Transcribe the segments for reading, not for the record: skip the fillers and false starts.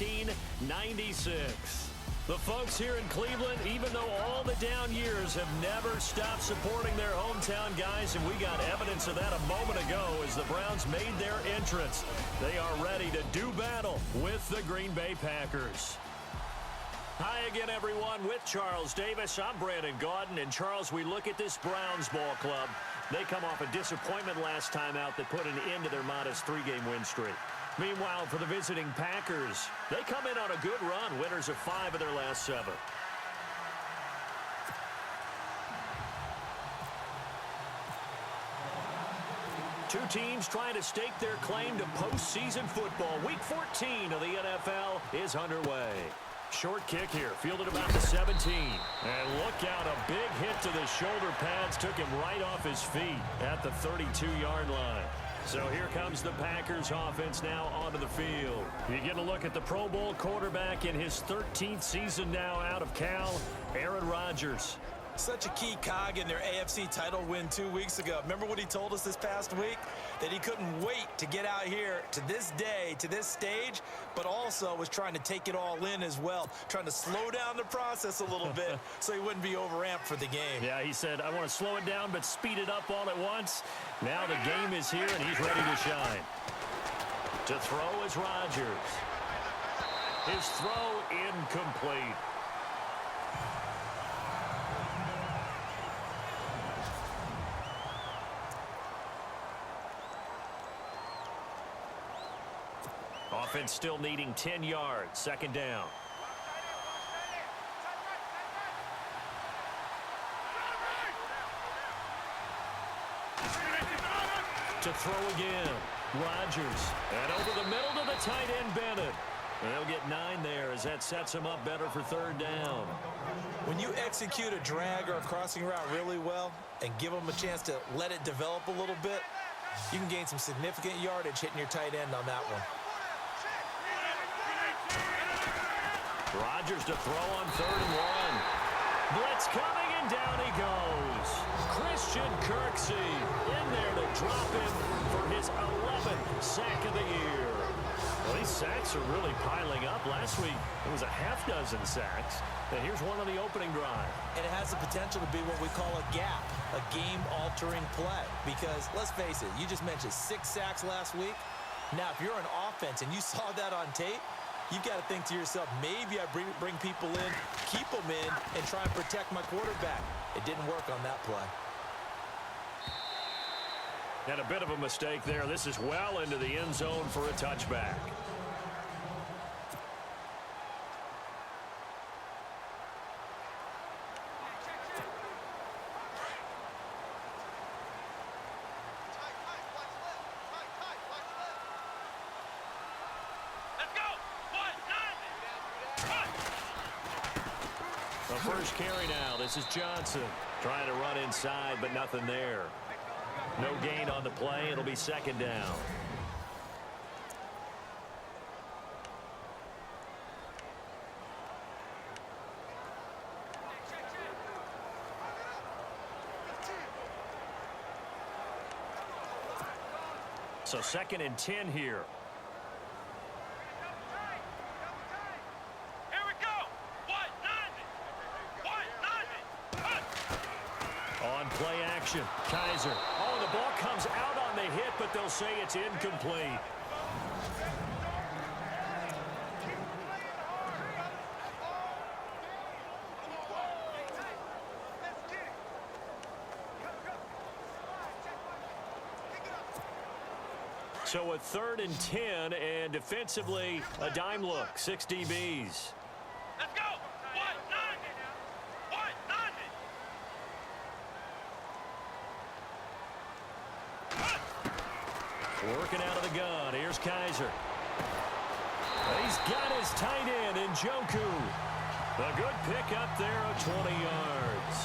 1996. The folks here in Cleveland, even though all the down years, have never stopped supporting their hometown guys, and we got evidence of that a moment ago as the Browns made their entrance. They are ready to do battle with the Green Bay Packers. Hi again, everyone. With Charles Davis, I'm Brandon Gaudin. And, Charles, we look at this Browns ball club. They come off a disappointment last time out that put an end to their modest 3-game win streak. Meanwhile, for the visiting Packers, they come in on a good run, winners of 5 of their last 7. Two teams trying to stake their claim to postseason football. Week 14 of the NFL is underway. Short kick here, fielded about the 17. And look out, a big hit to the shoulder pads took him right off his feet at the 32-yard line. So here comes the Packers offense now onto the field. You get a look at the Pro Bowl quarterback in his 13th season now out of Cal, Aaron Rodgers. Such a key cog in their AFC title win 2 weeks ago. Remember what he told us this past week? That he couldn't wait to get out here to this day, to this stage, but also was trying to take it all in as well, trying to slow down the process a little bit so he wouldn't be overamped for the game. Yeah, he said, I want to slow it down but speed it up all at once. Now the game is here and he's ready to shine. To throw is Rodgers. His throw incomplete. Offense still needing 10 yards. Second down. To throw again. Rodgers. And over the middle to the tight end, Bennett. And they'll get 9 there as that sets him up better for third down. When you execute a drag or a crossing route really well and give them a chance to let it develop a little bit, you can gain some significant yardage hitting your tight end on that one. Rodgers to throw on 3rd and 1. Blitz coming, and down he goes. Christian Kirksey in there to drop him for his 11th sack of the year. Well, these sacks are really piling up. Last week, it was a half-dozen sacks. And here's one on the opening drive. And it has the potential to be what we call a gap, a game-altering play. Because, let's face it, you just mentioned 6 sacks last week. Now, if you're an offense and you saw that on tape, you've got to think to yourself, maybe I bring people in, keep them in, and try and protect my quarterback. It didn't work on that play. And a bit of a mistake there. This is well into the end zone for a touchback. The first carry now. This is Johnson trying to run inside, but nothing there. No gain on the play. It'll be second down. So 2nd and 10 here. On play action, Kaiser. Oh, the ball comes out on the hit, but they'll say it's incomplete. So a 3rd and 10, and defensively, a dime look, 6 DBs. Working out of the gun. Here's Kaiser. He's got his tight end in Njoku. A good pick up there of 20 yards.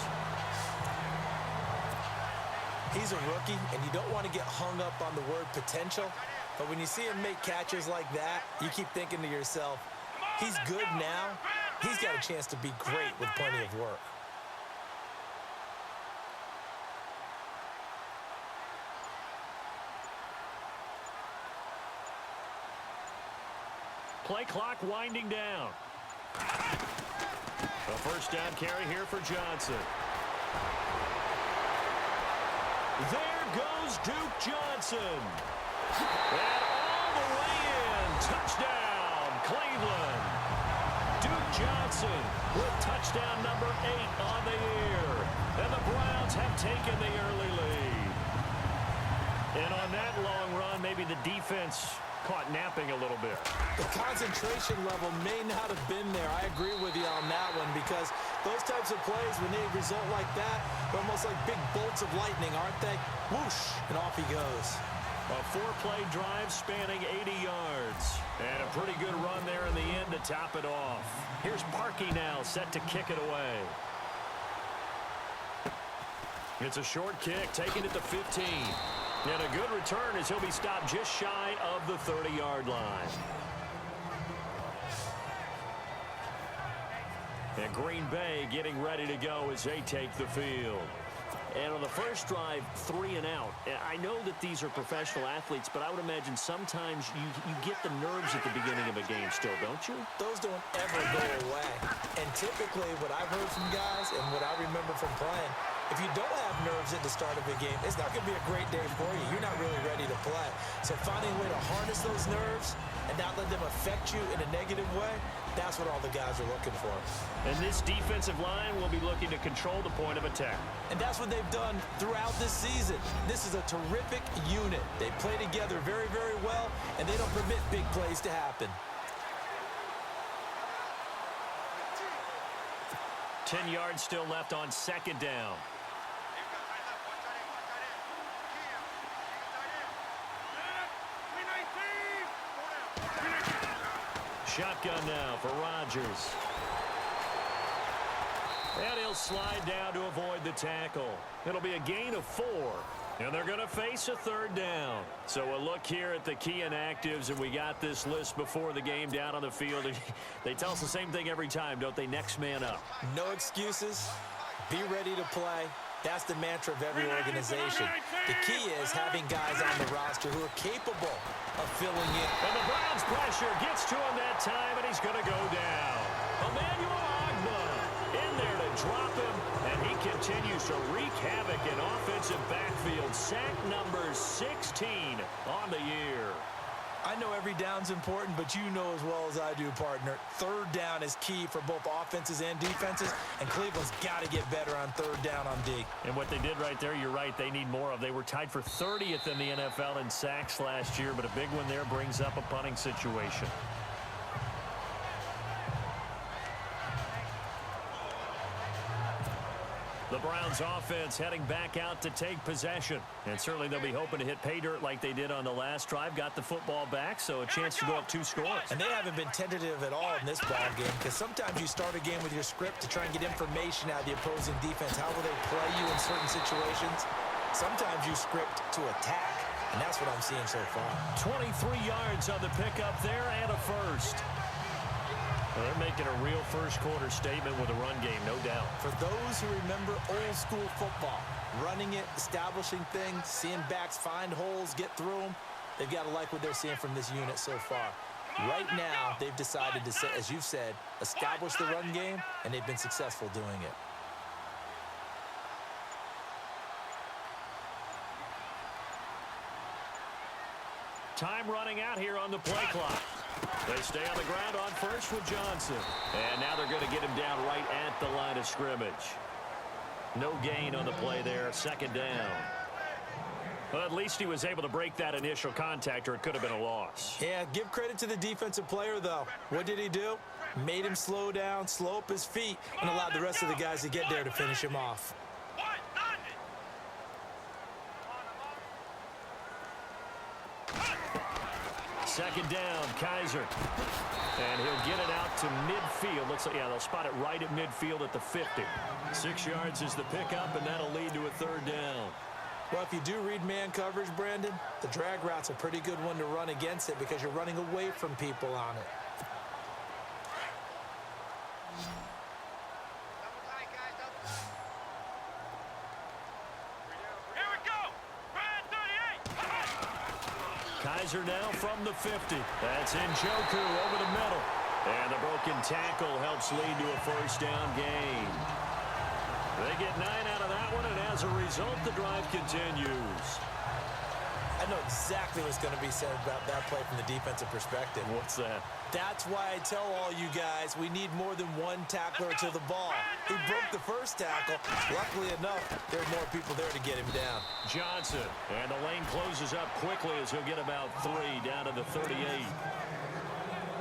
He's a rookie, and you don't want to get hung up on the word potential. But when you see him make catches like that, you keep thinking to yourself, he's good now. He's got a chance to be great with plenty of work. play clock winding down. A first down carry here for Johnson. There goes Duke Johnson. And all the way in. Touchdown, Cleveland. Duke Johnson with touchdown number 8 on the year. And the Browns have taken the early lead. And on that long run, maybe the defense caught napping a little bit. The concentration level may not have been there. I agree with you on that one because those types of plays, when they result like that, they're almost like big bolts of lightning, aren't they? Whoosh, and off he goes. A 4-play drive spanning 80 yards. And a pretty good run there in the end to top it off. Here's Parkey now, set to kick it away. It's a short kick, taking it to 15. And a good return as he'll be stopped just shy of the 30-yard line. And Green Bay getting ready to go as they take the field. And on the first drive, 3 and out. I know that these are professional athletes, but I would imagine sometimes you get the nerves at the beginning of a game still, don't you? Those don't ever go away. And typically what I've heard from guys and what I remember from playing, if you don't have nerves at the start of a game, it's not going to be a great day for you. You're not really ready to play. So finding a way to harness those nerves and not let them affect you in a negative way, that's what all the guys are looking for. And this defensive line will be looking to control the point of attack. And that's what they've done throughout this season. This is a terrific unit. They play together very, very well, and they don't permit big plays to happen. 10 yards still left on second down. Shotgun now for Rodgers. And he'll slide down to avoid the tackle. It'll be a gain of 4. And they're going to face a third down. So a look here at the key inactives, and we got this list before the game down on the field. They tell us the same thing every time, don't they? Next man up. No excuses. Be ready to play. That's the mantra of every organization. The key is having guys on the roster who are capable of filling in. And the Browns pressure gets to him that time, and he's going to go down. Emmanuel Ogbah in there to drop him, and he continues to wreak havoc in offensive backfield. Sack number 16 on the year. I know every down's important, but you know as well as I do, partner. Third down is key for both offenses and defenses, and Cleveland's got to get better on third down on D. And what they did right there, you're right, they need more of. They were tied for 30th in the NFL in sacks last year, but a big one there brings up a punting situation. The Browns offense heading back out to take possession. And certainly they'll be hoping to hit pay dirt like they did on the last drive. Got the football back, so a chance to go up 2 scores. And they haven't been tentative at all in this ball game because sometimes you start a game with your script to try and get information out of the opposing defense. How will they play you in certain situations? Sometimes you script to attack, and that's what I'm seeing so far. 23 yards on the pickup there and a first. Well, they're making a real first-quarter statement with a run game, no doubt. For those who remember old-school football, running it, establishing things, seeing backs find holes, get through them, they've got to like what they're seeing from this unit so far. Right now, they've decided to, as you've said, establish the run game, and they've been successful doing it. Time running out here on the play clock. They stay on the ground on first with Johnson. And now they're going to get him down right at the line of scrimmage. No gain on the play there. Second down. Well, at least he was able to break that initial contact, or it could have been a loss. Yeah, give credit to the defensive player, though. What did he do? Made him slow down, slow up his feet, and allowed the rest of the guys to get there to finish him off. Second down, Kaiser. And he'll get it out to midfield. Looks like, yeah, they'll spot it right at midfield at the 50. 6 yards is the pickup, and that'll lead to a third down. Well, if you do read man coverage, Brandon, the drag route's a pretty good one to run against it because you're running away from people on it. Kaiser now from the 50. That's Njoku over the middle. And the broken tackle helps lead to a first down gain. They get 9 out of that one, and as a result, the drive continues. I know exactly what's going to be said about that play from the defensive perspective. What's that? That's why I tell all you guys we need more than one tackler to the ball. He broke the first tackle. Luckily enough, there are more people there to get him down. Johnson, and the lane closes up quickly as he'll get about 3 down to the 38.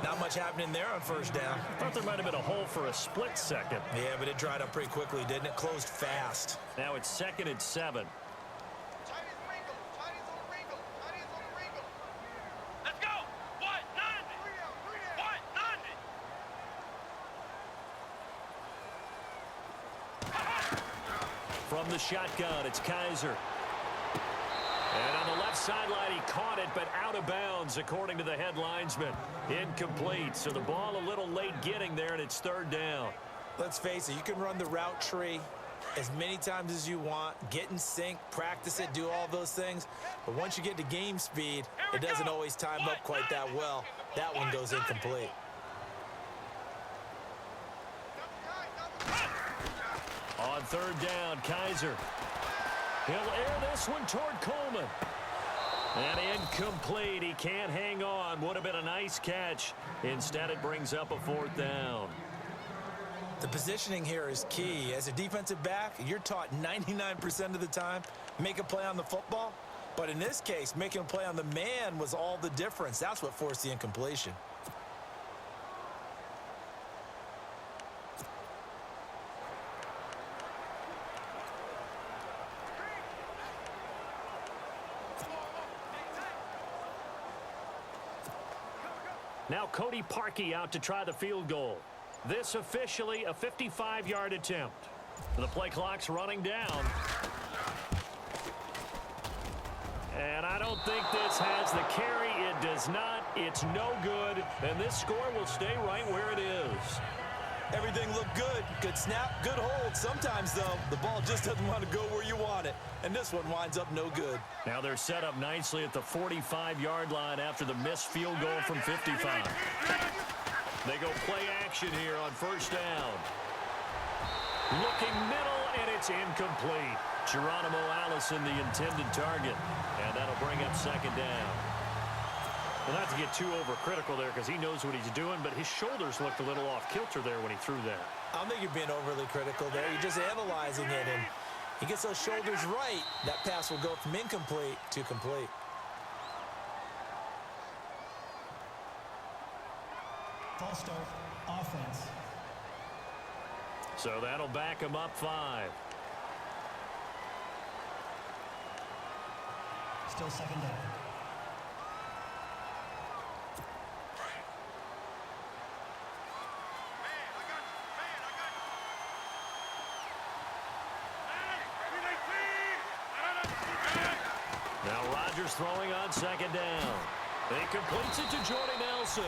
Not much happening there on first down. Thought there might have been a hole for a split second. Yeah, but it dried up pretty quickly, didn't it? Closed fast. Now it's 2nd and 7. From the shotgun, it's Kaiser. And on the left sideline, he caught it, but out of bounds, according to the head linesman. Incomplete, so the ball a little late getting there, and it's 3rd down. Let's face it, you can run the route tree as many times as you want, get in sync, practice it, do all those things. But once you get to game speed, it doesn't always time up quite that well. That one goes incomplete. On 3rd down, Kaiser. He'll air this one toward Coleman. And incomplete. He can't hang on. Would have been a nice catch. Instead, it brings up a 4th down. The positioning here is key. As a defensive back, you're taught 99% of the time, make a play on the football. But in this case, making a play on the man was all the difference. That's what forced the incompletion. Now Cody Parkey out to try the field goal. This officially a 55-yard attempt. The play clock's running down. And I don't think this has the carry. It does not. It's no good. And this score will stay right where it is. Everything looked good. Good snap, good hold. Sometimes, though, the ball just doesn't want to go where you want it. And this one winds up no good. Now they're set up nicely at the 45-yard line after the missed field goal from 55. They go play action here on first down. Looking middle, and it's incomplete. Geronimo Allison, the intended target. And that'll bring up 2nd down. Well, not to get too overcritical there because he knows what he's doing, but his shoulders looked a little off kilter there when he threw that. I don't think you're being overly critical there. You're just analyzing it, and he gets those shoulders right. That pass will go from incomplete to complete. False start, offense. So that'll back him up 5. Still 2nd down. Now Rodgers throwing on 2nd down. He completes it to Jordy Nelson.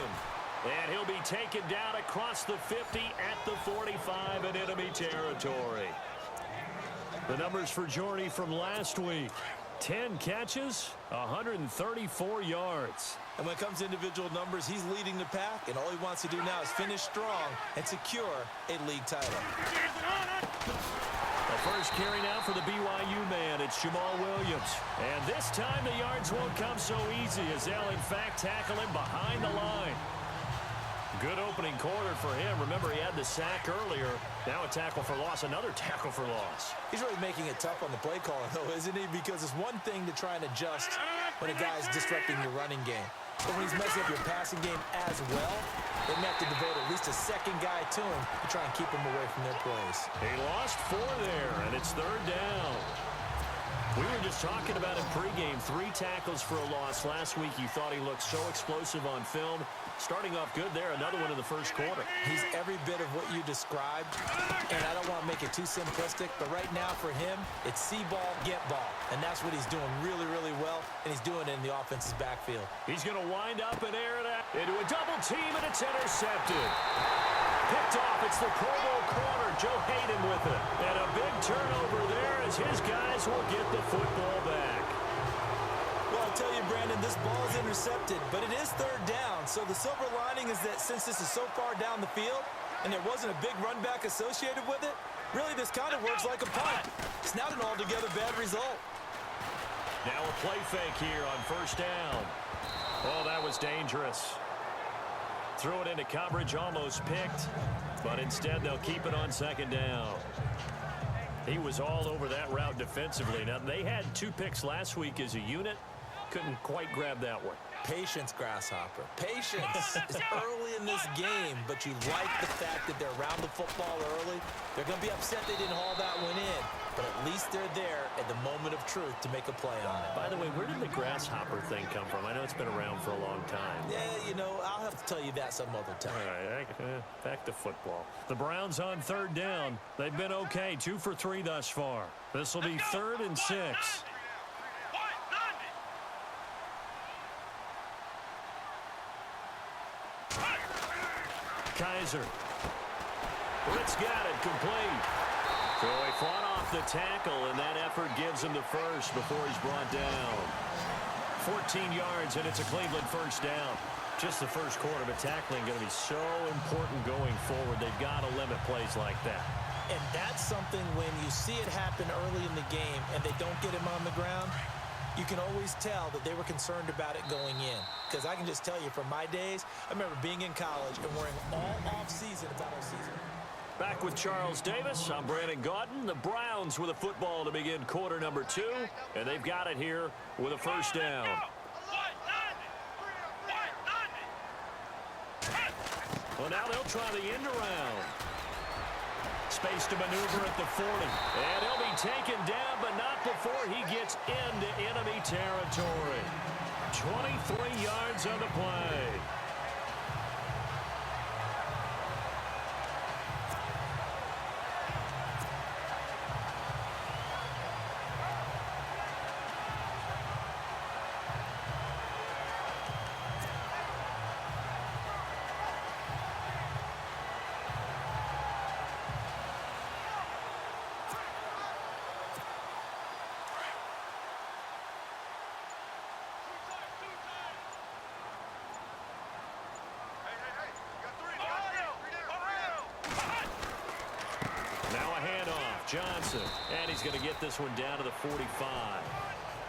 And he'll be taken down across the 50 at the 45 in enemy territory. The numbers for Jordy from last week. 10 catches, 134 yards. And when it comes to individual numbers, he's leading the pack, and all he wants to do now is finish strong and secure a league title. The first carry now for the BYU man. It's Jamal Williams. And this time the yards won't come so easy as they'll, in fact, tackle him behind the line. Good opening quarter for him. Remember, he had the sack earlier. Now a tackle for loss, another tackle for loss. He's really making it tough on the play caller, though, isn't he? Because it's one thing to try and adjust when a guy's disrupting your running game. But when he's messing up your passing game as well, they may have to devote at least a second guy to him to try and keep him away from their plays. He lost 4 there, and it's 3rd down. We were just talking about him pregame. 3 tackles for a loss last week. You thought he looked so explosive on film. Starting off good there. Another one in the first quarter. He's every bit of what you described, and I don't want to make it too simplistic, but right now for him, it's see ball, get ball. And that's what he's doing really, really well, and he's doing it in the offense's backfield. He's going to wind up and air it out into a double team, and it's intercepted. Picked off. It's the Pro Bowl corner, Joe Hayden with it. And a big turnover there as his guys will get the football back. Well, I'll tell you, Brandon, and this ball is intercepted, but it is third down. So the silver lining is that since this is so far down the field and there wasn't a big run back associated with it, really this kind of works like a punt. It's not an altogether bad result. Now a play fake here on first down. Oh, that was dangerous. Threw it into coverage, almost picked, but instead they'll keep it on second down. He was all over that route defensively. Now, they had 2 picks last week as a unit. Couldn't quite grab that one. Patience, Grasshopper. Patience is early in this game, but you like the fact that they're around the football early. They're going to be upset they didn't haul that one in, but at least they're there at the moment of truth to make a play on it. By the way, where did the grasshopper thing come from? I know it's been around for a long time. Yeah, you know, I'll have to tell you that some other time. All right, back to football. The Browns on third down. They've been okay, 2 for 3 thus far. This will be 3rd and 6. Kaiser. Ritz got it complete. So he fought off the tackle, and that effort gives him the first before he's brought down. 14 yards, and it's a Cleveland first down. Just the first quarter, but tackling going to be so important going forward. They've got to limit plays like that. And that's something when you see it happen early in the game and they don't get him on the ground, you can always tell that they were concerned about it going in. Because I can just tell you from my days, I remember being in college and worrying all off-season about our season. Back with Charles Davis, I'm Brandon Gaudin. The Browns with a football to begin quarter number 2, and they've got it here with a first down. Well, now they'll try the end around. Space to maneuver at the 40. And he'll be taken down, but not before he gets into enemy territory. 23 yards on the play. Johnson, and he's going to get this one down to the 45.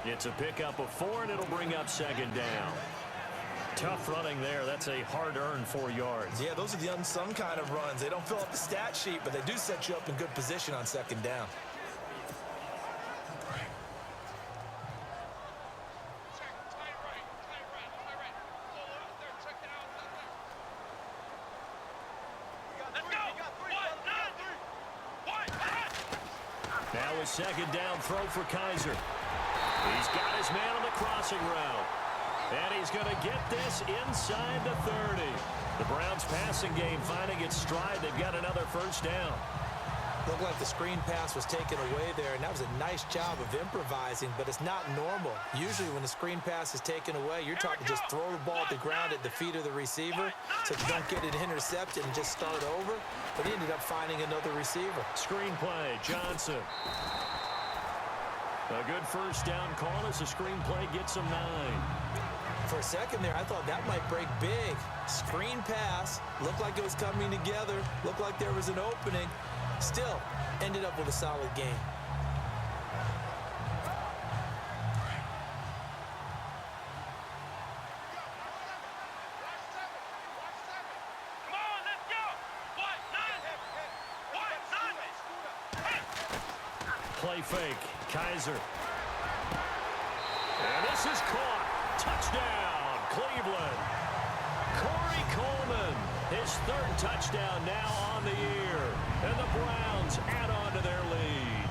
It's a pickup of 4, and it'll bring up second down. Tough running there. That's a hard-earned 4 yards. Yeah, those are the unsung kind of runs. They don't fill up the stat sheet, but they do set you up in good position on second down. Now a second down throw for Kaiser. He's got his man on the crossing route. And he's going to get this inside the 30. The Browns passing game finding its stride. They've got another first down. Looked like the screen pass was taken away there, and that was a nice job of improvising, but it's not normal. Usually when the screen pass is taken away, you're taught to just throw the ball at the ground at the feet of the receiver so you don't get it intercepted and just start over. But he ended up finding another receiver. Screen play, Johnson. A good first down call as the screen play gets him 9. For a second there, I thought that might break big. Screen pass, looked like it was coming together, looked like there was an opening. Still, ended up with a solid game. Play fake, Kaiser. And this is caught. Touchdown, Cleveland. Corey Coleman, his 3rd touchdown now on the year. And the Browns add on to their lead.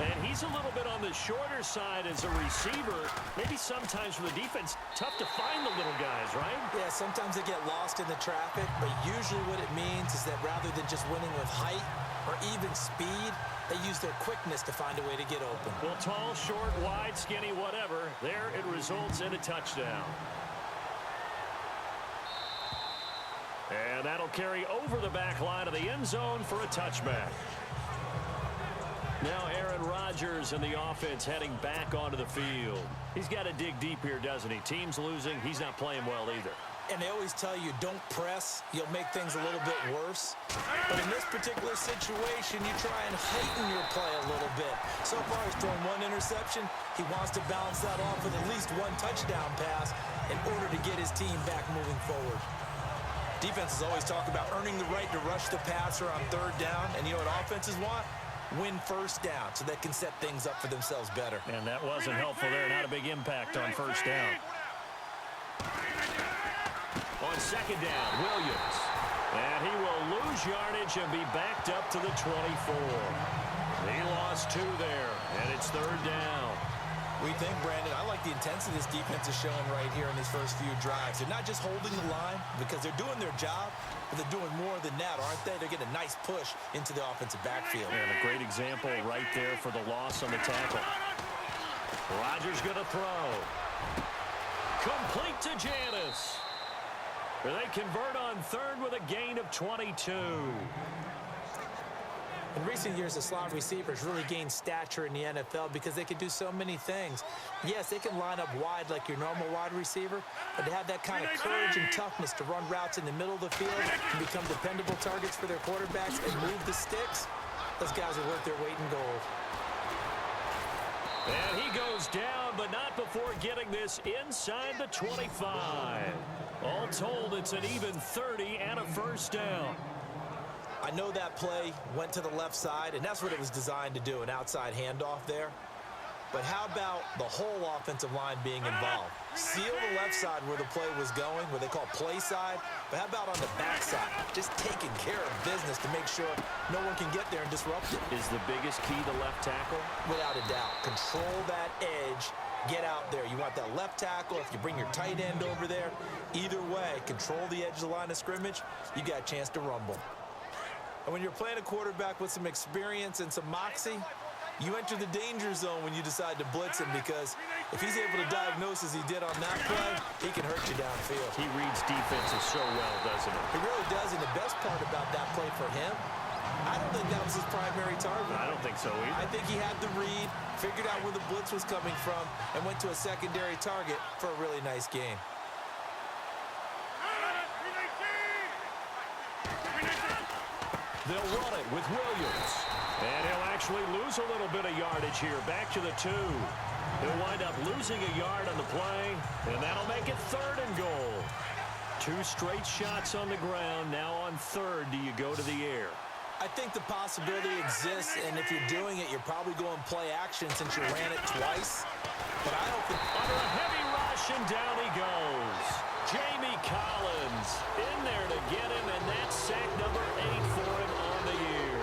And he's a little bit on the shorter side as a receiver. Maybe sometimes for the defense, tough to find the little guys, right? Yeah, sometimes they get lost in the traffic, but usually what it means is that rather than just winning with height or even speed, they use their quickness to find a way to get open. Well, tall, short, wide, skinny, whatever, there it results in a touchdown. And that'll carry over the back line of the end zone for a touchback. Now Aaron Rodgers and the offense heading back onto the field. He's got to dig deep here, doesn't he? Team's losing. He's not playing well either. And they always tell you, don't press. You'll make things a little bit worse. But in this particular situation, you try and heighten your play a little bit. So far, he's thrown one interception. He wants to balance that off with at least one touchdown pass in order to get his team back moving forward. Defenses always talk about earning the right to rush the passer on third down. And you know what offenses want? Win first down so they can set things up for themselves better. And that wasn't helpful there. Not a big impact on first down. On second down, Williams. And he will lose yardage and be backed up to the 24. He lost 2 there, and it's third down. We think, Brandon, I like the intensity this defense is showing right here in these first few drives. They're not just holding the line because they're doing their job, but they're doing more than that, aren't they? They're getting a nice push into the offensive backfield. And a great example right there for the loss on the tackle. Rodgers going to throw. Complete to Janis. They convert on third with a gain of 22. In recent years, the slot receivers really gained stature in the NFL because they can do so many things. Yes, they can line up wide like your normal wide receiver, but to have that kind of courage and toughness to run routes in the middle of the field and become dependable targets for their quarterbacks and move the sticks, those guys are worth their weight in gold. And he goes down, but not before getting this inside the 25. All told, it's an even 30 and a first down. I know that play went to the left side, and that's what it was designed to do, an outside handoff there. But how about the whole offensive line being involved? Seal the left side where the play was going, where they call play side. But how about on the backside? Just taking care of business to make sure no one can get there and disrupt it. Is the biggest key the left tackle? Without a doubt. Control that edge. Get out there. You want that left tackle. If you bring your tight end over there, either way, control the edge of the line of scrimmage, you got a chance to rumble. And when you're playing a quarterback with some experience and some moxie, you enter the danger zone when you decide to blitz him, because if he's able to diagnose as he did on that play, he can hurt you downfield. He reads defenses so well, doesn't he? He really does, and the best part about that play for him, I don't think that was his primary target. I don't think so either. I think he had the read, figured out where the blitz was coming from, and went to a secondary target for a really nice game. They'll run it with Williams. And he'll actually lose a little bit of yardage here. Back to the 2. He'll wind up losing a yard on the play, and that'll make it third and goal. 2 straight shots on the ground. Now on third, do you go to the air? I think the possibility exists, and if you're doing it, you're probably going play action since you ran it twice. But I don't think... Under a heavy rush, and down he goes. Jamie Collins in there to get him, and that's sack number 8 for him on the year.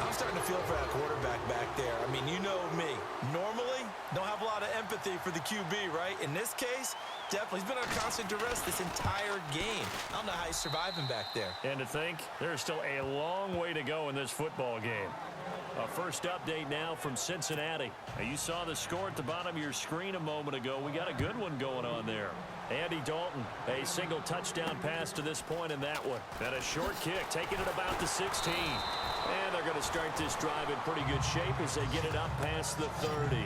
I'm starting to feel for that quarterback back there. I mean, you know me. Normally, don't have a lot of empathy for the QB, right? In this case, definitely. He's been on constant duress this entire game. I don't know how he's surviving back there. And to think, there's still a long way to go in this football game. A first update now from Cincinnati. Now, you saw the score at the bottom of your screen a moment ago. We got a good one going on there. Andy Dalton, a single touchdown pass to this point in that one. And a short kick, taking it about the 16. And they're going to start this drive in pretty good shape as they get it up past the 30.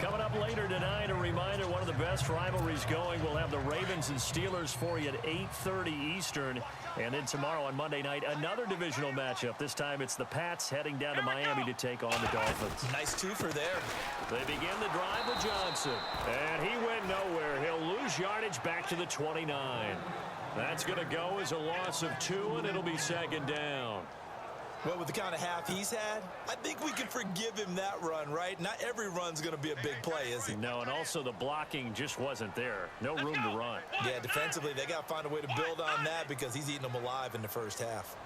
Coming up later tonight, a reminder, one of the best rivalries going. We'll have the Ravens and Steelers for you at 8:30 Eastern. And then tomorrow on Monday night, another divisional matchup. This time it's the Pats heading down to Miami to take on the Dolphins. Nice twofer there. They begin the drive with Johnson. And he went nowhere. He'll lose yardage back to the 29. That's going to go as a loss of 2, and it'll be second down. Well, with the kind of half he's had, I think we can forgive him that run, right? Not every run's going to be a big play, is he? No, and also the blocking just wasn't there. No room to run. Yeah, defensively, they got to find a way to build on that because he's eating them alive in the first half.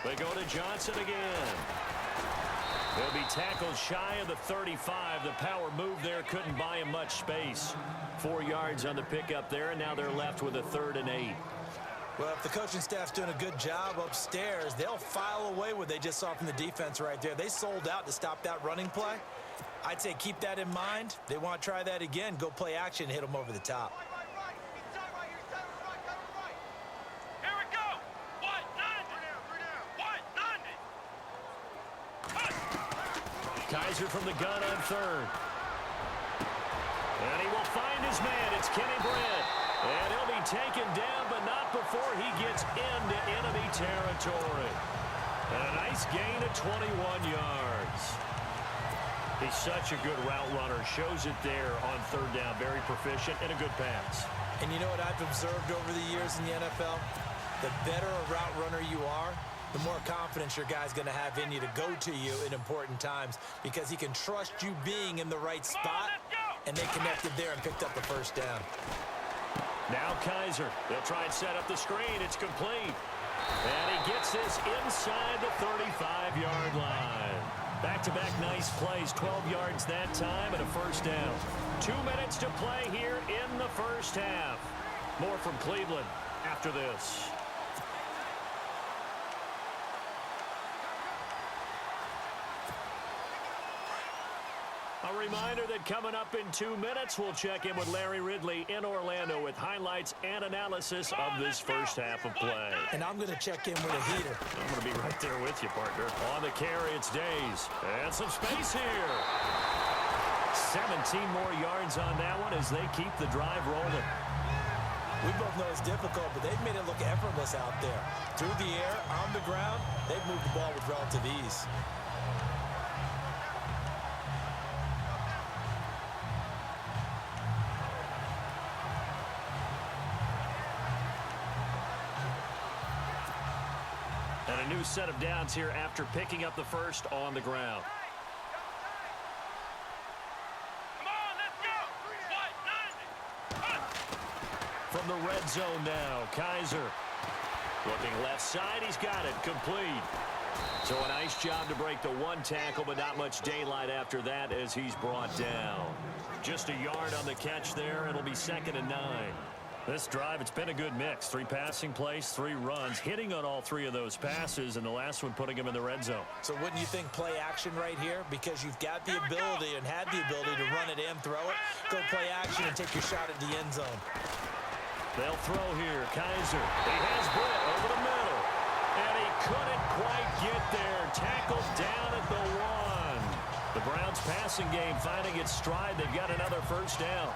They go to Johnson again. He'll be tackled shy of the 35. The power move there couldn't buy him much space. 4 yards on the pickup there, and now they're left with a 3rd and 8. Well, if the coaching staff's doing a good job upstairs, they'll file away what they just saw from the defense right there. They sold out to stop that running play. I'd say keep that in mind. They want to try that again. Go play action and hit them over the top. Here we go. Kaiser from the gun on third. And he will find his man. It's Kenny Britt. And he'll be taken down, but not before he gets into enemy territory. And a nice gain of 21 yards. He's such a good route runner. Shows it there on third down. Very proficient and a good pass. And you know what I've observed over the years in the NFL? The better a route runner you are, the more confidence your guy's going to have in you to go to you in important times because he can trust you being in the right spot, and they connected there and picked up the first down. Now Kaiser. They'll try and set up the screen. It's complete. And he gets this inside the 35-yard line. Back-to-back nice plays. 12 yards that time and a first down. 2 minutes to play here in the first half. More from Cleveland after this. A reminder that coming up in 2 minutes, we'll check in with Larry Ridley in Orlando with highlights and analysis of this first half of play. And I'm going to check in with a heater. I'm going to be right there with you, partner. On the carry, it's Days. And some space here. 17 more yards on that one as they keep the drive rolling. We both know it's difficult, but they've made it look effortless out there. Through the air, on the ground, they've moved the ball with relative ease. And a new set of downs here after picking up the first on the ground. Come on, let's go. From the red zone now, Kaiser. Looking left side, he's got it, complete. So a nice job to break the one tackle, but not much daylight after that as he's brought down. Just a yard on the catch there. It'll be 2nd and 9. This drive, it's been a good mix. 3 passing plays, 3 runs, hitting on all 3 of those passes, and the last one putting him in the red zone. So wouldn't you think play action right here? Because you've got the ability and had the ability to run it and throw it. Go play action and take your shot at the end zone. They'll throw here. Kaiser. He has Britt over the middle. And he couldn't quite get there. Tackled down at the 1. The Browns passing game finding its stride. They've got another first down.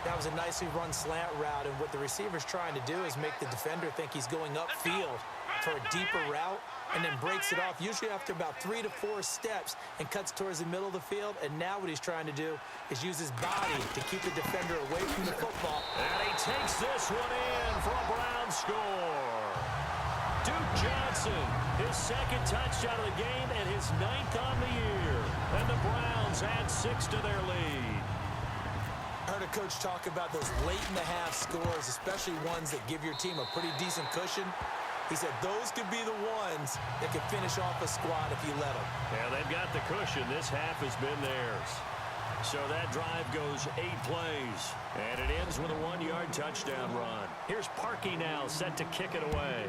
That was a nicely run slant route, and what the receiver's trying to do is make the defender think he's going upfield for a deeper route and then breaks it off, usually after about 3 to 4 steps, and cuts towards the middle of the field. And now what he's trying to do is use his body to keep the defender away from the football. And he takes this one in for a Brown score. Duke Johnson, his 2nd touchdown of the game and his 9th on the year. And the Browns add 6 to their lead. I heard a coach talk about those late-in-the-half scores, especially ones that give your team a pretty decent cushion. He said those could be the ones that could finish off a squad if you let them. Yeah, they've got the cushion. This half has been theirs. So that drive goes 8 plays, and it ends with a 1-yard touchdown run. Here's Parkey now, set to kick it away.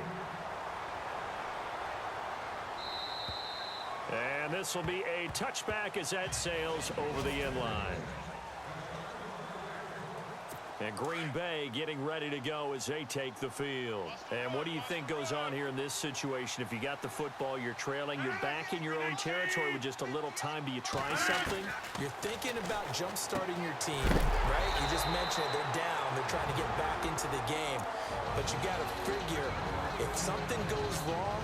And this will be a touchback as that sails over the end line. And Green Bay getting ready to go as they take the field. And what do you think goes on here in this situation? If you got the football, you're trailing, you're back in your own territory with just a little time. Do you try something? You're thinking about jump-starting your team, right? You just mentioned it. They're down. They're trying to get back into the game. But you got to figure if something goes wrong,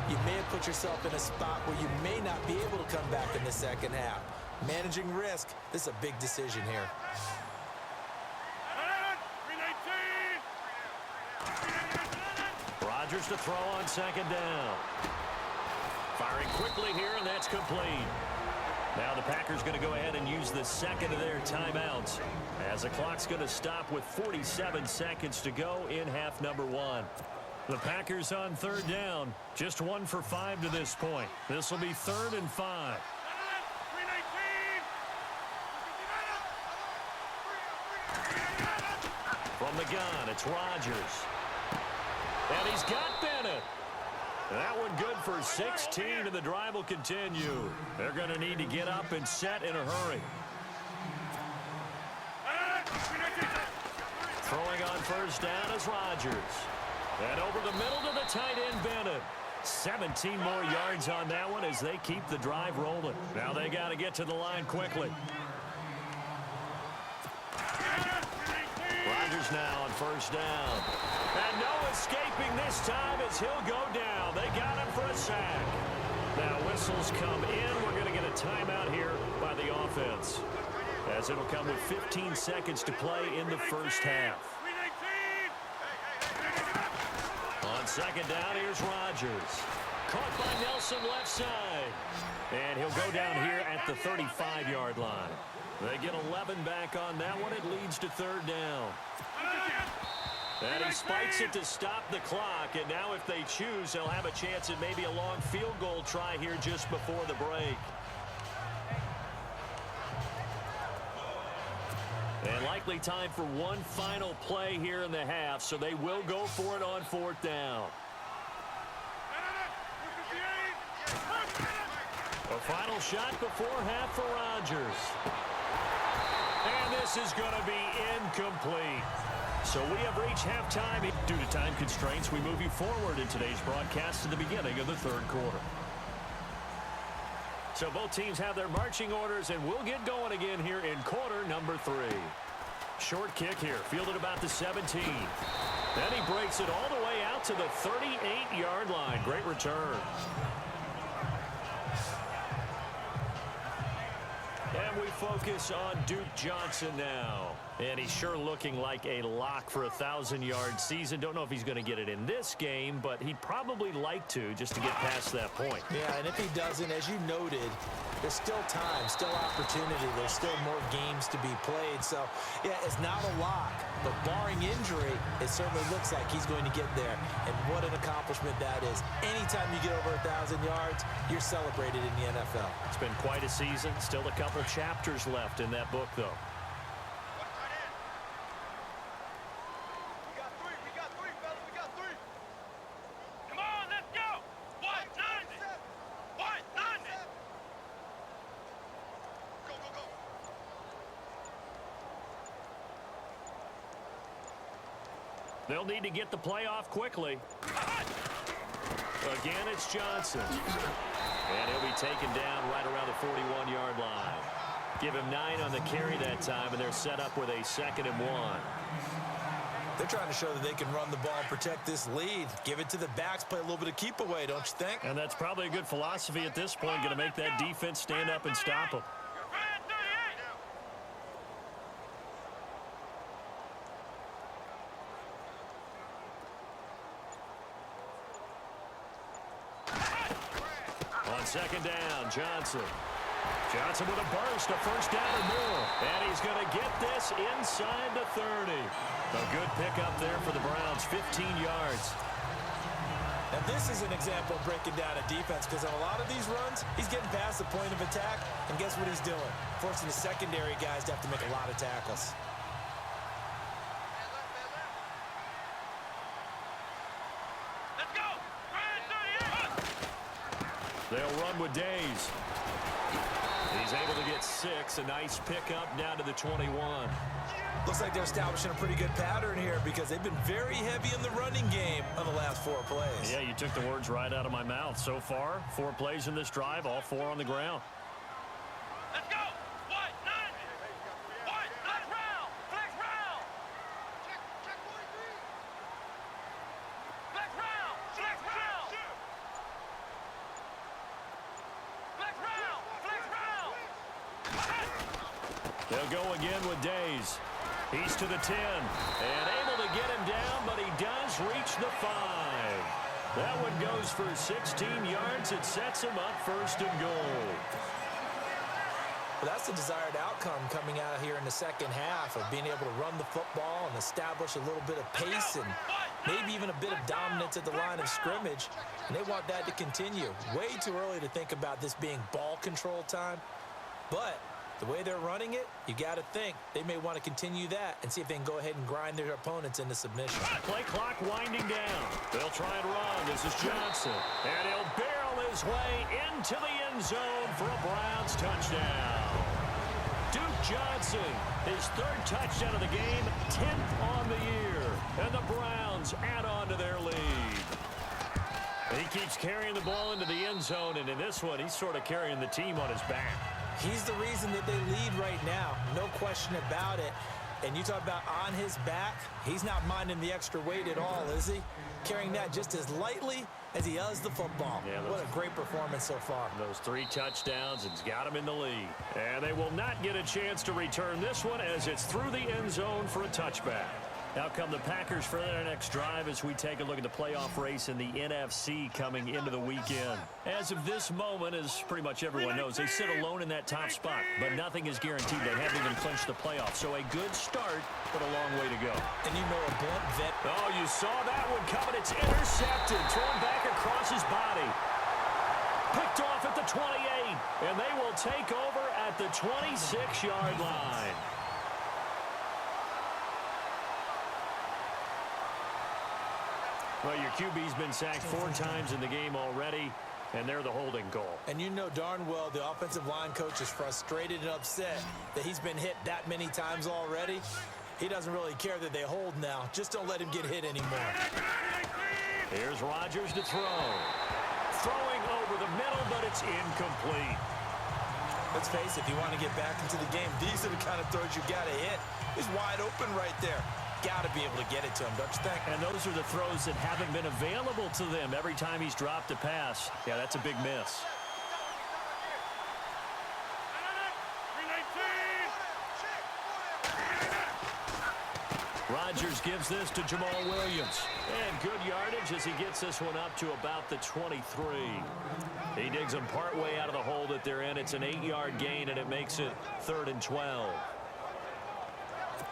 you may have put yourself in a spot where you may not be able to come back in the second half. Managing risk, this is a big decision here. Rodgers to throw on 2nd down. Firing quickly here, and that's complete. Now the Packers going to go ahead and use the 2nd of their timeouts as the clock's going to stop with 47 seconds to go in half number 1. The Packers on 3rd down, just 1 for 5 to this point. This will be 3rd and 5. From the gun, it's Rodgers. And he's got Bennett. That one good for 16, and the drive will continue. They're going to need to get up and set in a hurry. Throwing on first down is Rodgers. And over the middle to the tight end, Bennett. 17 more yards on that one as they keep the drive rolling. Now they got to get to the line quickly. Rodgers now on first down. And no escaping this time as he'll go down. They got him for a sack. Now whistles come in. We're going to get a timeout here by the offense, as it'll come with 15 seconds to play in the first half. On second down, here's Rodgers. Caught by Nelson left side. And he'll go down here at the 35-yard line. They get 11 back on that one. It leads to third down. And he spikes it to stop the clock. And now if they choose, they'll have a chance at maybe a long field goal try here just before the break. And likely time for one final play here in the half, so they will go for it on fourth down. A final shot before half for Rodgers. And this is going to be incomplete. So we have reached halftime. Due to time constraints, we move you forward in today's broadcast to the beginning of the third quarter. So both teams have their marching orders, and we'll get going again here in quarter number 3. Short kick here, fielded about the 17. Then he breaks it all the way out to the 38-yard line. Great return. And we focus on Duke Johnson now. And he's sure looking like a lock for a 1,000-yard season. Don't know if he's going to get it in this game, but he'd probably like to just to get past that point. Yeah, and if he doesn't, as you noted, there's still time, still opportunity. There's still more games to be played. So, yeah, it's not a lock, but barring injury, it certainly looks like he's going to get there. And what an accomplishment that is. Anytime you get over 1,000 yards, you're celebrated in the NFL. It's been quite a season. Still a couple chapters left in that book, though. They'll need to get the play off quickly. Again, it's Johnson. And he'll be taken down right around the 41-yard line. Give him 9 on the carry that time, and they're set up with a 2nd and 1. They're trying to show that they can run the ball and protect this lead. Give it to the backs, play a little bit of keep away, don't you think? And that's probably a good philosophy at this point, going to make that defense stand up and stop them. On second down, Johnson. Johnson with a burst, a first down or more. And he's going to get this inside the 30. A good pickup there for the Browns, 15 yards. And this is an example of breaking down a defense, because on a lot of these runs, he's getting past the point of attack, and guess what he's doing? Forcing the secondary guys to have to make a lot of tackles. Let's go! They'll run with Days. He's able to get 6, a nice pickup down to the 21. Looks like they're establishing a pretty good pattern here, because they've been very heavy in the running game on the last 4 plays. Yeah, you took the words right out of my mouth. So far, 4 plays in this drive, all 4 on the ground. Let's go! White, 9! White, flex round! Flex round! Check 43! Flex round! Flex round! Flex round! Flex round! They'll go again with Days. He's to the 10 and able to get him down, but he does reach the 5. That one goes for 16 yards. It sets him up 1st and goal. But that's the desired outcome coming out here in the second half, of being able to run the football and establish a little bit of pace and maybe even a bit of dominance at the line of scrimmage. And they want that to continue. Way too early to think about this being ball control time. But The way they're running it, you got to think they may want to continue that and see if they can go ahead and grind their opponents into submission. Play clock winding down. They'll try and run. This is Johnson. And he'll barrel his way into the end zone for a Browns touchdown. Duke Johnson, his third touchdown of the game, 10th on the year. And the Browns add on to their lead. He keeps carrying the ball into the end zone, and in this one, he's sort of carrying the team on his back. He's the reason that they lead right now. No question about it. And you talk about on his back, he's not minding the extra weight at all, is he? Carrying that just as lightly as he does the football. Yeah, what a great performance so far. Those 3 touchdowns, it's got him in the lead. And they will not get a chance to return this one as it's through the end zone for a touchback. Out come the Packers for their next drive as we take a look at the playoff race in the NFC coming into the weekend. As of this moment, as pretty much everyone knows, they sit alone in that top spot, but nothing is guaranteed. They haven't even clinched the playoffs, so a good start, but a long way to go. And you know a blunt vet. Oh, you saw that one coming. It's intercepted, thrown back across his body. Picked off at the 28, and they will take over at the 26-yard line. Well, your QB's been sacked 4 times in the game already, and they're the holding goal. And you know darn well the offensive line coach is frustrated and upset that he's been hit that many times already. He doesn't really care that they hold now. Just don't let him get hit anymore. Here's Rodgers to throw. Throwing over the middle, but it's incomplete. Let's face it, if you want to get back into the game, these are the kind of throws you got to hit. He's wide open right there. Got to be able to get it to him, don't you think? And those are the throws that haven't been available to them every time he's dropped a pass. Yeah, that's a big miss. Rodgers gives this to Jamal Williams. And good yardage as he gets this one up to about the 23. He digs them partway out of the hole that they're in. It's an 8-yard gain, and it makes it 3rd and 12.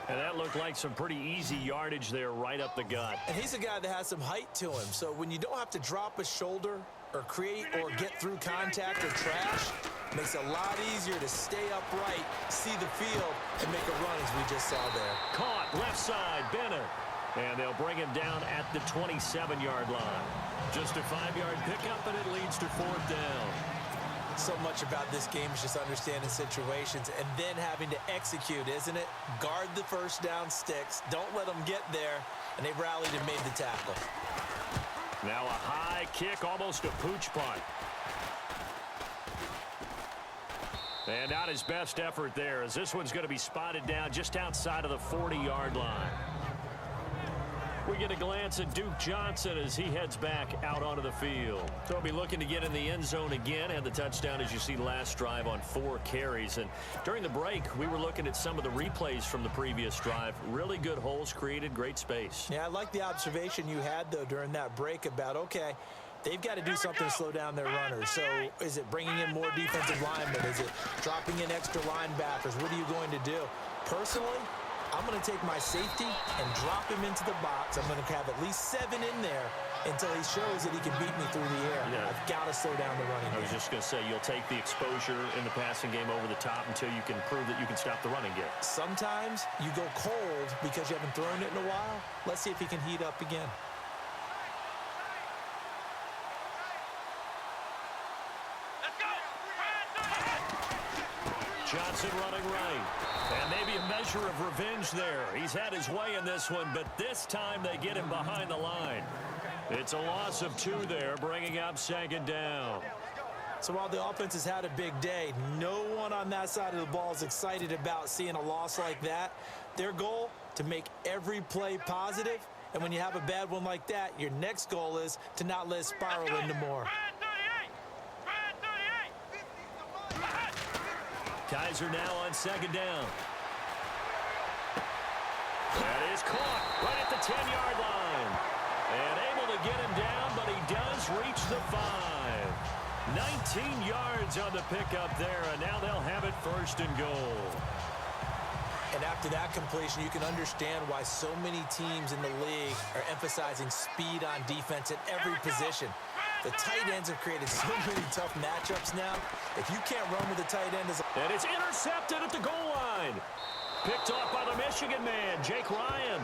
And that looked like some pretty easy yardage there right up the gut. And he's a guy that has some height to him. So when you don't have to drop a shoulder or create or get through contact or trash, it makes it a lot easier to stay upright, see the field, and make a run as we just saw there. Caught left side, Bennett. And they'll bring him down at the 27-yard line. Just a 5-yard pickup, and it leads to 4th down. So much about this game is just understanding situations and then having to execute, isn't it? Guard the first down sticks. Don't let them get there. And they rallied and made the tackle. Now a high kick, almost a pooch punt. And not his best effort there, as this one's going to be spotted down just outside of the 40-yard line. We get a glance at Duke Johnson as he heads back out onto the field. So he'll be looking to get in the end zone again, and the touchdown, as you see, last drive on 4 carries. And during the break, we were looking at some of the replays from the previous drive. Really good holes created, great space. Yeah, I like the observation you had, though, during that break about, okay, they've got to do something to slow down their runners. So is it bringing in more defensive linemen? Is it dropping in extra linebackers? What are you going to do? Personally, I'm going to take my safety and drop him into the box. I'm going to have at least 7 in there until he shows that he can beat me through the air. Yeah. I've got to slow down the running game. I was just going to say, you'll take the exposure in the passing game over the top until you can prove that you can stop the running game. Sometimes you go cold because you haven't thrown it in a while. Let's see if he can heat up again. Let's go. Johnson running right. And maybe a measure of revenge there. He's had his way in this one, but this time they get him behind the line. It's a loss of 2 there, bringing up 2nd down. So while the offense has had a big day, no one on that side of the ball is excited about seeing a loss like that. Their goal, to make every play positive. And when you have a bad one like that, your next goal is to not let it spiral into more. Kaiser now on 2nd down. That is caught right at the 10-yard line. And able to get him down, but he does reach the 5. 19 yards on the pickup there, and now they'll have it 1st and goal. And after that completion, you can understand why so many teams in the league are emphasizing speed on defense at every position. The tight ends have created so many tough matchups now. If you can't run with the tight end as a... And it's intercepted at the goal line. Picked off by the Michigan man, Jake Ryan.